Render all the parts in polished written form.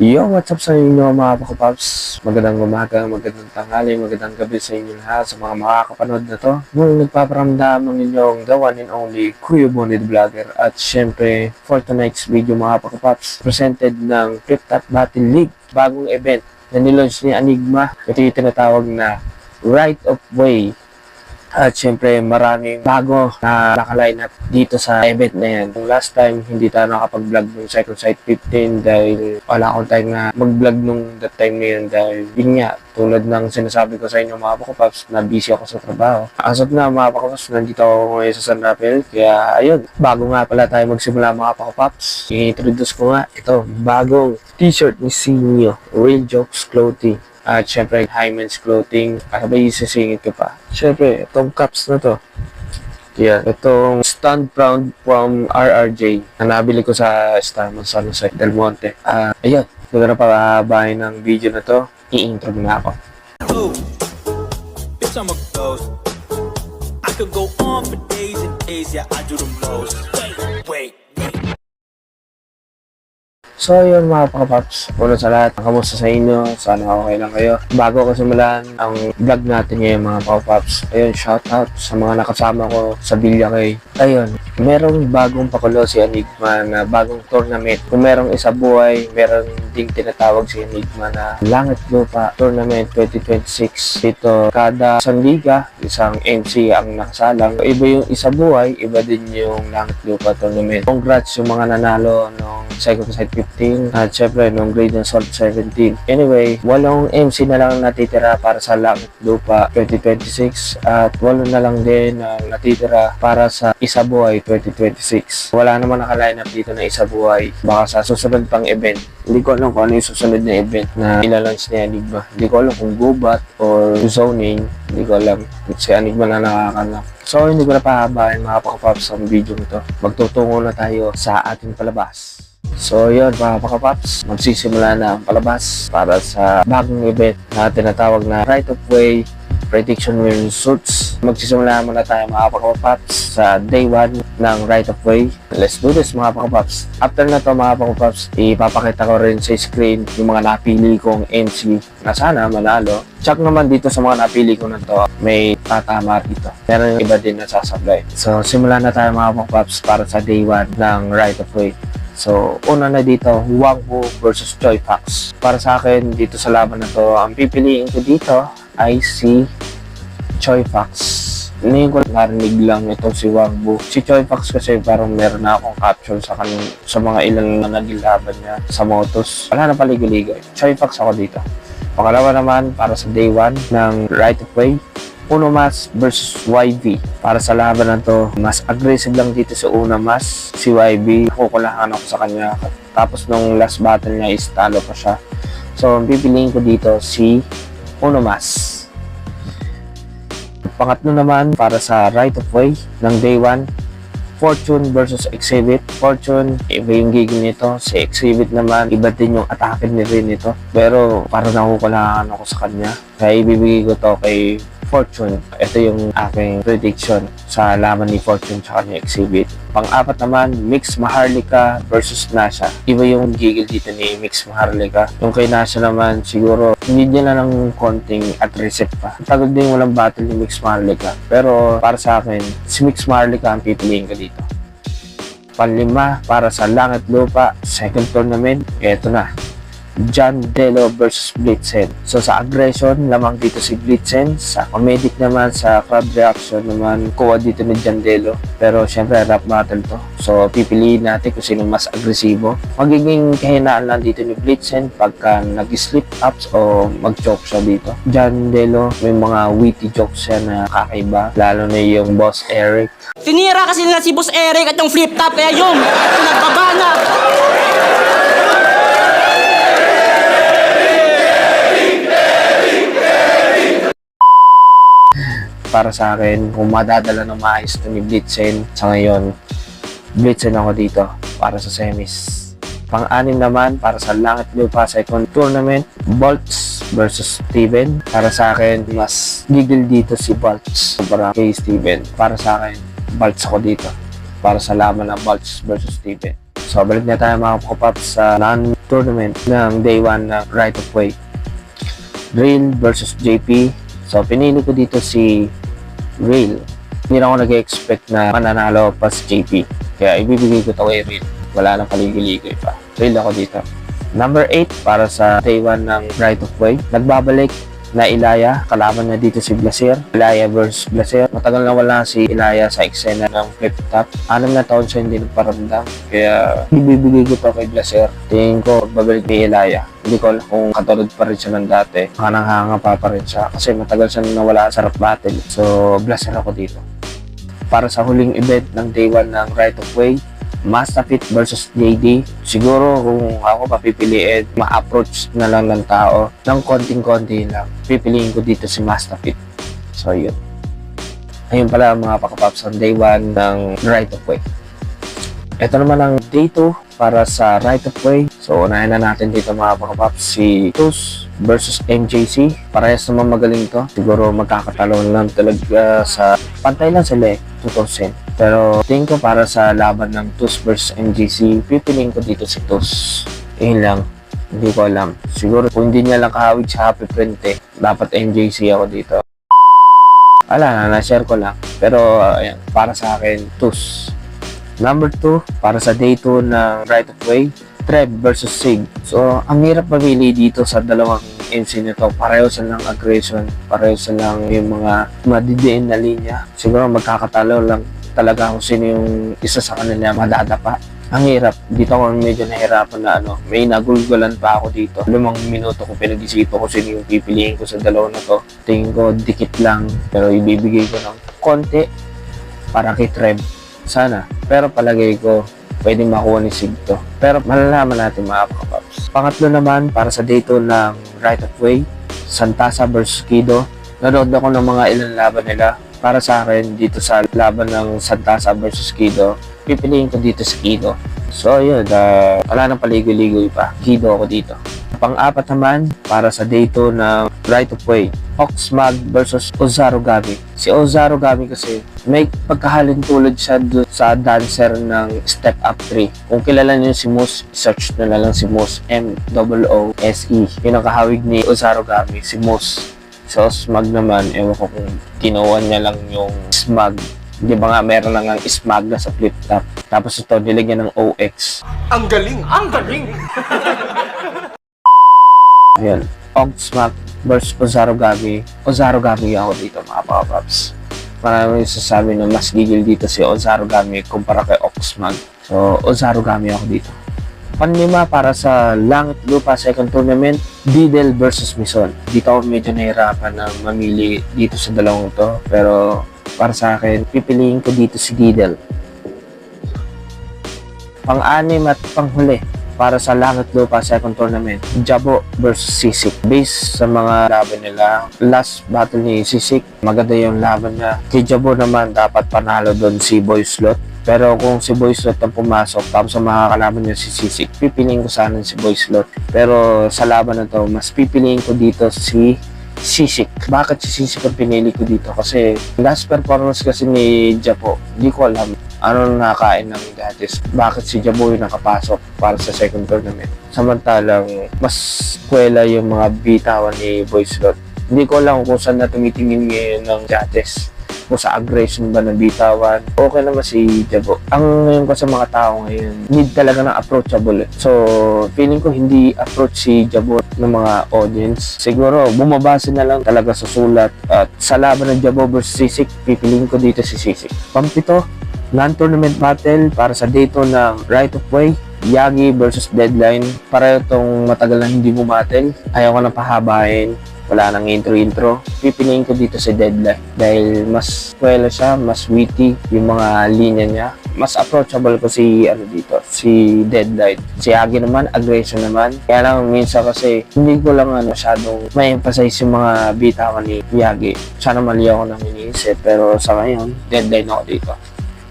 Yo, what's up sa inyo mga Pakupaps? Magandang umaga, magandang tanghali, magandang gabi sa inyo lahat sa mga makakapanood na to. Nung nagpaparamdam ng inyong the one and only Kuya Bonnie the Vlogger. At syempre, for tonight's video mga Pakupaps, presented ng Flip Top Battle League. Bagong event na nilaunch ni Enigma. Ito yung tinatawag na Right of Way. At syempre maraming bago na nakaline up dito sa event na yan. Yung last time hindi tayo nakapag-vlog ng Second Sight 15 dahil wala akong time na mag-vlog nung that time na yun dahil yun nga, tulad ng sinasabi ko sa inyo mga Pakupaps na busy ako sa trabaho. As of na mga Pakupaps, nandito ako ngayon sa San Rafael kaya ayun, bago nga pala tayo magsimula mga Pakupaps, i-introduce ko nga ito, bagong t-shirt ni Sinyo, Real Jokes Clothing. At syempre, Hyman's Clothing. Para ba isisingit ko pa? Syempre, itong cups na to. Yan. Itong Stand Proud from RRJ na nabili ko sa Starman San Jose Del Monte. Ayun. Huwag na pababahin ng video na to. I-intro na ako. Oh, bitch, I'm a ghost. I could go on for days and days. Yeah, I do the most. Wait. So yun mga Pakupaps, una sa lahat, kamusta sa inyo? Sana okay lang kayo. Bago ko simulan ang vlog natin ngayon mga Pakupaps, ayun, shoutout sa mga nakasama ko sa Villa Kay. Ayun, merong bagong pakulo si Enigma na bagong tournament. Kung merong isa buhay, meron ding tinatawag si Enigma na Langit Lupa Tournament 2026. Dito, kada isang liga, isang MC ang nakasalang. Iba yung isa buhay, iba din yung Langit Lupa Tournament. Congrats yung mga nanalo nung Second Sight 15 at syempre nung Grade Assault 17. Anyway, 8 MC na lang natitira para sa Langit Lupa 2026 at 8 na lang din ang natitira para sa Isa Buhay 2026. Wala naman naka-line up dito na Isa Buhay. Baka sa susunod pang event. Hindi ko alam kung ano yung susunod na event na ilalunch ni Enigma. Hindi ko alam kung Gubat or zoning. Hindi ko alam. Si Enigma na nakakanap. So, hindi ko na pahabahin mga Pakupaps ang video nito. Magtutungo na tayo sa ating palabas. So yun mga Pakupaps, magsisimula na ang palabas para sa bagong event na tinatawag na Right of Way Prediction Winning Suits. Magsisimula muna tayo mga Pakupaps sa day 1 ng Right of Way. Let's do this mga Pakupaps. After na to mga Pakupaps, ipapakita ko rin sa screen yung mga napili kong MC na sana manalo. Check naman dito sa mga napili ko na to, may tatama dito. Pero yung iba din na sasablay. So simula na tayo mga Pakupaps para sa day 1 ng Right of Way. So, una na dito, Wang Hu versus Choi Fox. Para sa akin, dito sa laban na to, ang pipiliin ko dito ay si Choi Fox. Ngayon ko narinig lang ito si Wang Hu. Si Choi Fox kasi parang meron na akong capture sa mga ilang na naging laban niya sa motos. Wala na paligo-ligo. Choi Fox ako dito. Pangalawa naman, para sa day 1 ng Right of Way, Uno Mas versus YB. Para sa laban na to, mas aggressive lang dito sa Uno Mas. Si YB, kukulahan ako sa kanya. Tapos nung last battle niya is talo pa siya. So, pipiliin ko dito si Uno Mas. Pangatlo naman, para sa Right of Way ng day 1, Fortune versus Exhibit. Fortune, iba yung gigil nito. Si Exhibit naman, iba din yung atake ni rin nito. Pero parang nakukulahan ako sa kanya. Kaya ibibigay ko to kay Fortune. Ito yung aking prediction sa laban ni Fortune sa kanya Exhibit. Pang-apat naman, Mix Maharlika versus Nasha. Iba yung gigil dito ni Mix Maharlika. Yung kay Nasha naman, siguro hindi niya na ng konting aggressive pa. Tagal din walang battle ni Mix Maharlika. Pero para sa akin, si Mix Maharlika ang pipiliin ko dito. Panlima, para sa Langit Lupa, second tournament, eto na. John Delo versus Blitzen. So sa aggression, lamang dito si Blitzen. Sa comedic naman, sa crowd reaction naman, kuha dito ni John Delo. Pero syempre, rap battle to. So pipiliin natin kung sino mas agresibo. Magiging kahinaan lang dito ni Blitzen pagka nag-slip ups o mag-joke siya dito. John Delo, may mga witty jokes siya na kakaiba. Lalo na yung Boss Eric. Tinira kasi nila si Boss Eric at yung flip top, kaya yun, pinagbabana. Para sa akin, kung madadala ng maayos ito ni Blitzen, sa ngayon, Blitzen ako dito para sa semis. Pang-anim naman, para sa Langit Lupa second tournament, Bolts versus Steven. Para sa akin, mas gigil dito si Bolts para kay Steven. Para sa akin, Bolts ako dito para sa laban ng Bolts versus Steven. So, balik na tayo mga Papaps sa non-tournament ng day 1 ng Right of Way. Real versus JP. So, pinili ko dito si Real. Hindi na ako nag-expect na mananalo pa si JP. Kaya ibibigay ko ito kay Real. Wala nang paligay-ligay pa. Real ako dito. Number 8 para sa day 1 ng Right of Way. Nagbabalik na Ilaya. Kalaban niya dito si Blaser. Ilaya versus Blaser. Matagal na wala si Ilaya sa eksena ng flip top. 6 na taon siya hindi nagparamdam. Kaya ibibigay ko to kay Blaser. Tingin ko babalik ni Ilaya. Hindi ko alam kung katulad pa rin siya ng dati. Hanang-hanga pa rin siya. Kasi matagal siya nawala sa rap battle. So, Blaser ako dito. Para sa huling event ng day 1 ng Right of Way, Mastafit versus JD. Siguro kung ako papipiliin, ma-approach na lang ng tao ng konting-konti lang. Pipiliin ko dito si Mastafit. So yun. Ayun pala mga pakapaps ang day 1 ng Right of Way. Ito naman ang day 2 para sa Right of Way. So unahin na natin dito mga pakapaps si TUS versus MJC. Parehas naman magaling to. Siguro magkakatalon lang talaga sa pantay lang sila 2,000. Pero tingin ko para sa laban ng TUS versus MJC, pipiliin ko dito si TUS. Yun lang. Hindi ko alam. Siguro kung hindi niya lang kahawig sa Happy Print dapat MJC ako dito. Ala na, na-share ko lang. Pero ayan, para sa akin, TUS. Number 2, para sa day 2 ng Right of Way, Treb versus Sig. So, ang hirap mamili dito sa dalawang MC nito. Pareho silang aggression, pareho silang yung mga madidiin na linya. Siguro magkakatalo lang talaga kung sino yung isa sa kanila madadapa. Ang hirap. Dito ako medyo nahirapan na may nagulgulan pa ako dito. 5 minuto ko pinag-isipan ko sino yung pipiliin ko sa dalawa na to. Tingin ko dikit lang pero ibibigay ko ng konti para kay Treb. Sana. Pero palagay ko pwedeng makuha ni Sig to. Pero malalaman natin mga Papaps. Pangatlo naman para sa day 2 ng Right of Way, Santasa versus Kido. Nanood ako ng mga ilang laban nila. Para sa akin, dito sa laban ng Santasa versus Kido, pipiliin ko dito si Kido. So yun, wala nang paligoy-ligoy pa. Kido ako dito. Pang-apat naman, para sa day 2 ng Right of Way, Oxmag versus Ozarugami. Si Ozarugami kasi may pagkahalin tulad siya sa dancer ng Step Up 3. Kung kilala niyo si Moose, search na lang si Moose, M-O-O-S-E. Yung nakahawig ni Ozarugami, si Moose. So, Smag naman, ewan ko kung kinuha niya lang yung Smag. Di ba nga, meron lang ang Smag na sa flip top. Tapos ito, nilagyan ng OX. Ang galing! Ang galing! Ayan, Oxmag versus Ozarugami. Ozarugami ako dito, mga Papaps. Maraming sasabi na mas gigil dito si Ozarugami kumpara kay Oxmag. So, Ozarugami ako dito. Panlima para sa Langit Lupa second tournament, Didel versus Mison. Dito ako medyo nahirapan na mamili dito sa dalawang to. Pero para sa akin, pipiliin ko dito si Didel. Pang-anim at panghuli para sa Langit Lupa second tournament, Jabo versus Sisik. Based sa mga laban nila, last battle ni Sisik, maganda yung laban niya. Kay Jabo naman, dapat panalo doon si Boy Slot. Pero kung si Boy Slot ang pumasok, tapos ang makakalaban niya si Sisik, pipiliin ko sana si Boy Slot. Pero sa laban na to, mas pipiliin ko dito si Sisik. Bakit si Sisik ang pinili ko dito? Kasi last performance kasi ni Jabo, hindi ko alam ano nakakain ng gadgets. Bakit si Jabo yung nakapasok para sa second tournament? Samantalang mas kwela yung mga bitawan ni Boy Slot. Hindi ko alam kung saan na tumitingin ngayon ng gadgets. Kung sa aggression ba ng bitawan, okay naman si Jabo. Ang ngayon ko sa mga tao ngayon, need talaga ng approachable. So, feeling ko hindi approach si Jabo ng mga audience. Siguro, bumabase na lang talaga sa sulat. At sa laban ng Jabo versus Sisik, pipiliin ko dito si Sisik. Pampito, non-tournament battle para sa day 2 ng Right of Way, Yagi versus Deadline. Pareho itong matagal na hindi bumatel. Ayaw ko na pahabain. Wala nang intro-intro. Pipiliin ko dito si Deadline. Dahil mas kwela siya, mas witty yung mga linya niya. Mas approachable ko si si Deadline. Si Yagi naman, aggression naman. Kaya lang minsan kasi hindi ko lang masyadong ma-emphasize yung mga bitawan ni Yagi. Sana mali ako nang iniisip. Pero sa ngayon, Deadline ako dito.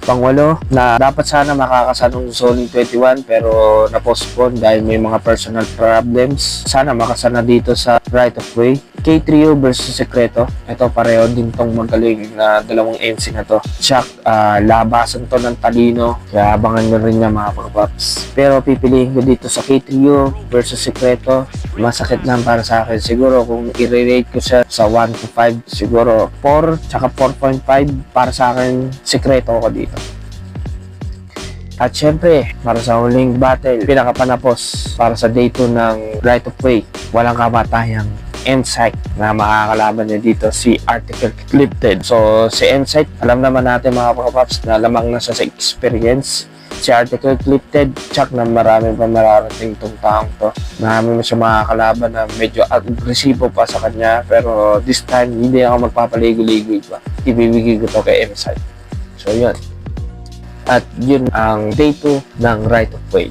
Pangwalo, na dapat sana makakasanong Zoning 21 pero na-postpone dahil may mga personal problems. Sana makasana dito sa Right of Way. K-Trio versus Secreto. Ito pareho din tong magaling na dalawang MC na to. Chuck labasan to ng talino. Kaya abangan nyo rin niya mga pakapaps. Pero pipiliin ko dito sa K-Trio versus Secreto. Masakit lang para sa akin. Siguro kung i-rate ko siya sa 1 to 5, siguro 4 tsaka 4.5 para sa akin. Secreto ko dito. At syempre, para sa huling battle, pinakapanapos para sa day 2 ng Right of Way, walang kamatayang Insight na makakalaban niya dito si Article Clifted. So, si Insight, alam naman natin mga pakapaps na lamang na siya sa experience. Si Article Clifted, tsak na marami pa mararating itong taong to. Marami mo siya makakalaban na medyo agresibo pa sa kanya. Pero this time, hindi ako magpapaligo-ligo pa. Ibibigay ko to kay Insight. So, yun. At yun ang day 2 ng Right of Way.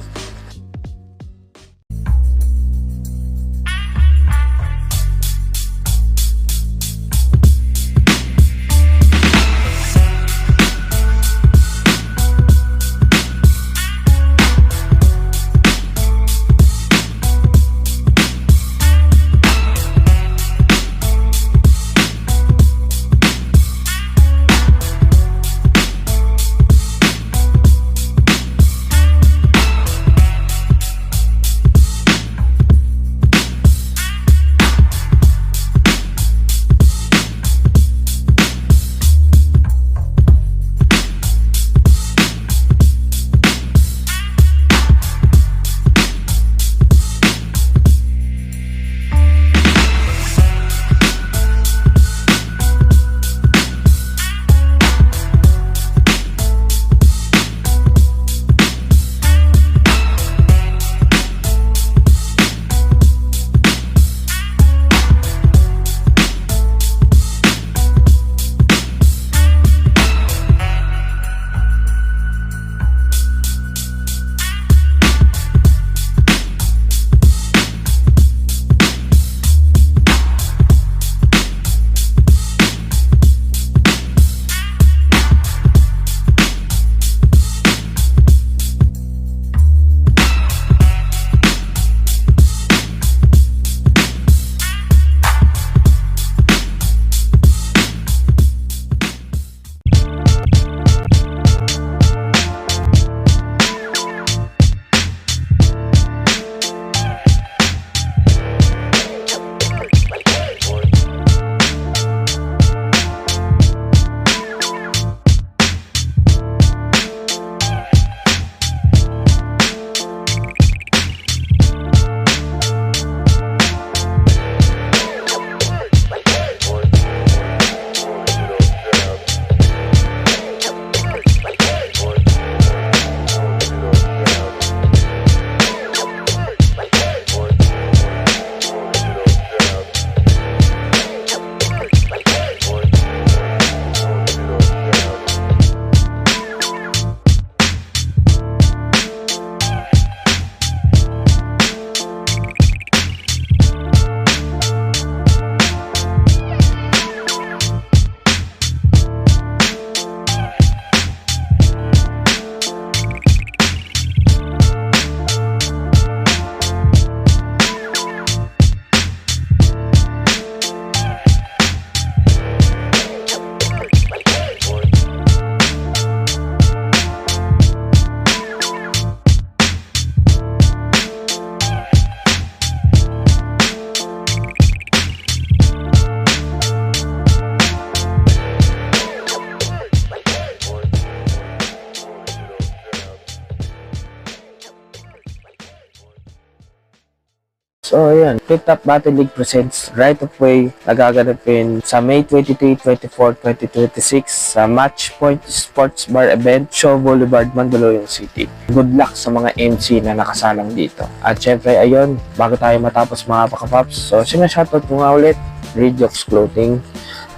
So, ayan. Flip Top Battle League presents Right of Way na gaganapin sa May 23, 24, 2026 sa Match Point Sports Bar Event, Shaw Boulevard, Mandaluyong City. Good luck sa mga MC na nakasalang dito. At syempre, ayun, bago tayo matapos mga pakapaps, so sinashoutout ko nga ulit, Rediox Clothing.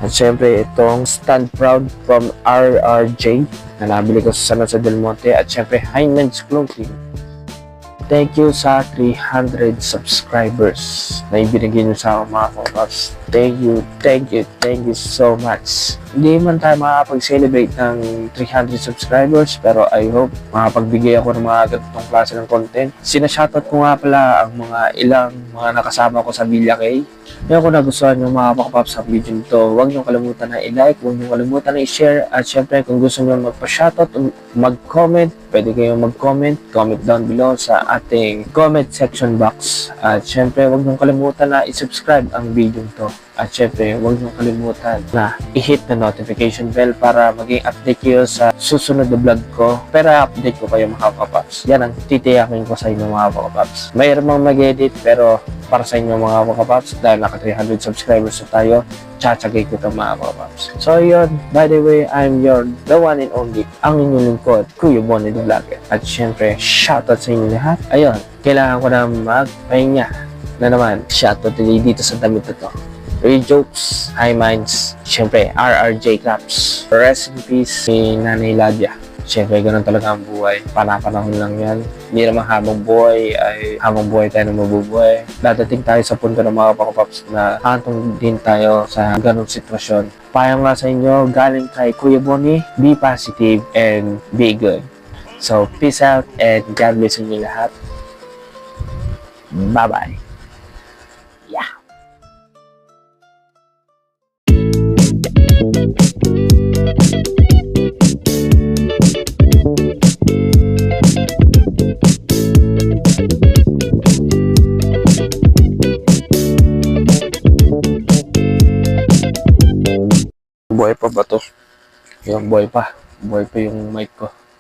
At syempre, itong Stand Proud from RRJ na nabili ko sa San Jose del Monte. At syempre, Hyman's Clothing. Thank you sa 300 subscribers na ibinigay nyo sa mga pakapaps. thank you so much. Hindi man tayo makakapag-celebrate ng 300 subscribers, pero I hope makapagbigay ako ng mga ganitong klase ng content. Sinashoutout ko nga pala ang ilang mga nakasama ko sa Villa K. Ngayon kung nagustuhan nyo mga Pakapaps sa video nito, huwag nyo kalimutan na i-like, huwag nyo kalimutan na i-share, at syempre kung gusto nyo magpa-shoutout o mag-comment, pwede kayong mag-comment, comment down below sa ating comment section box. At syempre huwag nyo kalimutan na i-subscribe ang video nito. At syempre, huwag nyo kalimutan na i-hit na notification bell para maging update kayo sa susunod na vlog ko. Pero update ko kayo mga Pakapaps. Yan ang titiyakin ko sa inyo mga Pakapaps. Mayroon mang mag-edit pero para sa inyo mga Pakapaps, dahil naka 300 subscribers na tayo, tsatsagay ko ito mga Pakapaps. So yun, by the way, I'm the one and only, ang inyong lingkod, Kuya Bonnie the Vlogger. At syempre, shoutout sa inyo lahat. Ayun, kailangan ko na magpahinga na naman. Shoutout dito sa damit na to. Ray Jokes, High Minds, syempre RRJ Claps. Rest in peace ni Nanay Ladia. Syempre, ganun talaga ang buhay. Panapanahon lang yan. Hindi naman habang buhay ay habang buhay tayo na mabubuhay. Dadating tayo sa punto ng mga Pakapaps na hantong din tayo sa ganung sitwasyon. Payang nga sa inyo, galing kay Kuya Bonnie, be positive and be good. So, peace out and God bless inyo lahat. Bye-bye. Yeah. Buhay pa ba to? Yung buhay pa. Buhay pa yung mic ko.